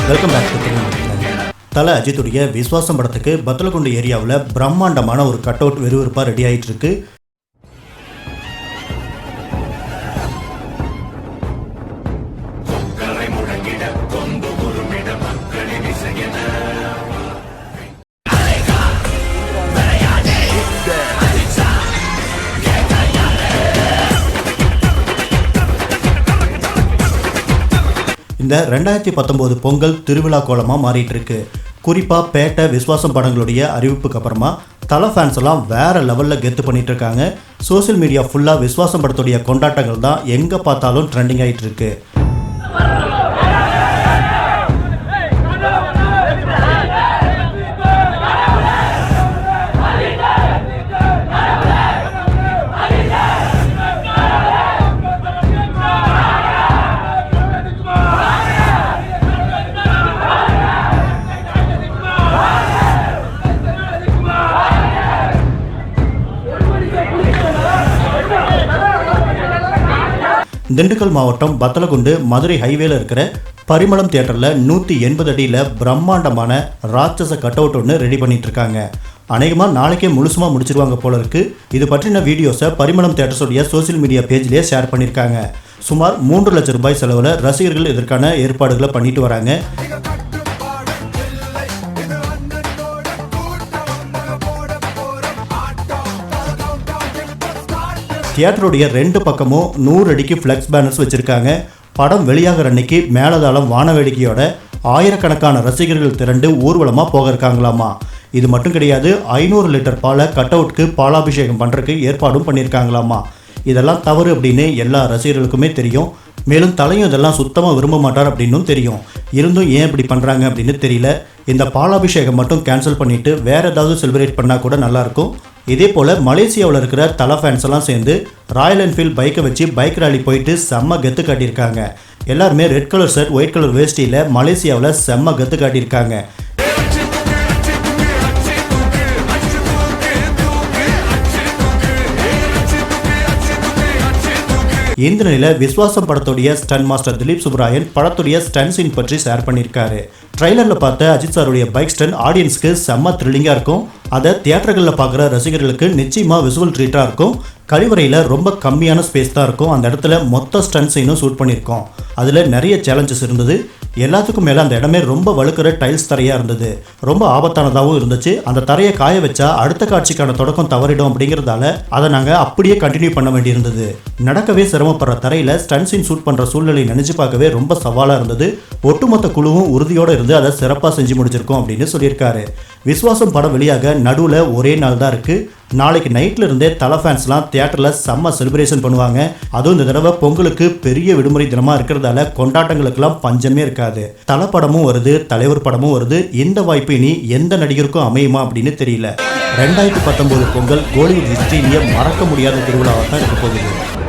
Welcome back to தல அஜித்துடைய விஸ்வாசம் படத்துக்கு பத்தலகுண்டு ஏரியாவில் பிரம்மாண்டமான ஒரு கட் அவுட் விறுவிறுப்பாக ரெடி ஆகிட்டு இருக்கு. இந்த 2019 பொங்கல் திருவிழா கோலமாக மாறிட்டு இருக்கு. குறிப்பாக பேட்டை விஸ்வாசம் படங்களுடைய அறிவிப்புக்கு அப்புறமா தலை ஃபேன்ஸ் எல்லாம் வேற லெவலில் கெத்து பண்ணிட்டு இருக்காங்க. சோசியல் மீடியா ஃபுல்லாக விஸ்வாசம் படத்துடைய கொண்டாட்டங்கள் தான் எங்கே பார்த்தாலும் ட்ரெண்டிங் ஆகிட்டு இருக்கு. திண்டுக்கல் மாவட்டம் பத்தலகுண்டு மதுரை ஹைவேல இருக்கிற பரிமளம் தியேட்டரில் 180 அடியில் பிரம்மாண்டமான ராட்சச கட் அவுட் ஒன்று ரெடி பண்ணிட்டு இருக்காங்க. அநேகமாக நாளைக்கே முழுசுமாக முடிச்சிருவாங்க போல இருக்கு. இது பற்றின வீடியோஸை பரிமளம் தியேட்டர்ஸோடைய சோசியல் மீடியா பேஜ்லேயே ஷேர் பண்ணியிருக்காங்க. சுமார் 3 லட்சம் ரூபாய் செலவில் ரசிகர்கள் இதற்கான ஏற்பாடுகளை பண்ணிட்டு வராங்க. தியேட்டருடைய 2 பக்கமும் 100 அடிக்கு ஃப்ளெக்ஸ் பேனர்ஸ் வச்சுருக்காங்க. படம் வெளியாகிற அன்னைக்கு மேலதாளம் வானவேடிக்கையோட ஆயிரக்கணக்கான ரசிகர்கள் திரண்டு ஊர்வலமாக போக இருக்காங்களாமா. இது மட்டும் கிடையாது, 500 லிட்டர் பாலை கட் அவுட்க்கு பாலாபிஷேகம் பண்ணுறதுக்கு ஏற்பாடும் பண்ணியிருக்காங்களாமா. இதெல்லாம் தவறு அப்படின்னு எல்லா ரசிகர்களுக்குமே தெரியும். மேலும் தலையும் இதெல்லாம் சுத்தமாக விரும்ப மாட்டார் அப்படின்னும் தெரியும். இருந்தும் ஏன் இப்படி பண்ணுறாங்க அப்படின்னு தெரியல. இந்த பாலாபிஷேகம் மட்டும் கேன்சல் பண்ணிவிட்டு வேறு ஏதாவது செலிப்ரேட் பண்ணால் கூட நல்லாயிருக்கும். இதே போல் மலேசியாவில் இருக்கிற தலை ஃபேன்ஸ் எல்லாம் சேர்ந்து ராயல் என்ஃபீல்ட் பைக்கை வச்சு பைக் ராலி போயிட்டு செம்ம கெத்து காட்டியிருக்காங்க. எல்லாருமே red colour shirt white colour வேஷ்டியில் மலேசியாவில் செம்ம கெத்து காட்டியிருக்காங்க. இந்த நிலையில் விஸ்வாசம் படத்துடைய ஸ்டன் மாஸ்டர் திலீப் சுப்ராயன் படத்துடைய ஸ்டன் சீன் பற்றி ஷேர் பண்ணியிருக்காரு. ட்ரெய்லரில் பார்த்த அஜித் சாருடைய பைக் ஸ்டன் ஆடியன்ஸ்க்கு செம்ம த்ரில்லிங்காக இருக்கும். அதை தியேட்டர்களில் பார்க்குற ரசிகர்களுக்கு நிச்சயமாக விசுவல் ட்ரீட்டாக இருக்கும். கழிவறையில் ரொம்ப கம்மியான ஸ்பேஸ் தான் இருக்கும். அந்த இடத்துல மொத்த ஸ்டன் சீனும் ஷூட் பண்ணியிருக்கோம். அதில் நிறைய சேலஞ்சஸ் இருந்தது. எல்லாத்துக்கும் மேலே அந்த இடமே ரொம்ப வழுக்கிற டைல்ஸ் தரையாக இருந்தது. ரொம்ப ஆபத்தானதாகவும் இருந்துச்சு. அந்த தரையை காய வச்சா அடுத்த காட்சிக்கான தொடக்கம் தவறிடும் அப்படிங்கிறதால அதை நாங்கள் அப்படியே கண்டினியூ பண்ண வேண்டியிருந்தது. நடக்கவே சிரமப்படுற தரையில் ஸ்டன் சீன் ஷூட் பண்ணுற சூழ்நிலை நினைச்சு பார்க்கவே ரொம்ப சவாலாக இருந்தது. ஒட்டுமொத்த குழுவும் உறுதியோடு இருந்து அதை சிறப்பாக செஞ்சு முடிச்சிருக்கோம் அப்படின்னு சொல்லியிருக்காரு. விஸ்வாசம் படம் வெளியாக நடுவில் ஒரே நாள் தான் இருக்குது. நாளைக்கு நைட்டில் இருந்தே தலை ஃபேன்ஸ்லாம் தியேட்டரில் செம்ம செலிப்ரேஷன் பண்ணுவாங்க. அதுவும் இந்த தடவை பொங்கலுக்கு பெரிய விடுமுறை தினமாக இருக்கிறதால கொண்டாட்டங்களுக்கெல்லாம் பஞ்சமே இருக்காது. தலை படமும் வருது, தலைவர் படமும் வருது. இந்த வாய்ப்பு இனி எந்த நடிகருக்கும் அமையுமா அப்படின்னு தெரியல. 2019 பொங்கல் கோலிவுட் ஹிஸ்டரியிலேயே மறக்க முடியாத திருவிழாவாக தான் இருக்க போகுது.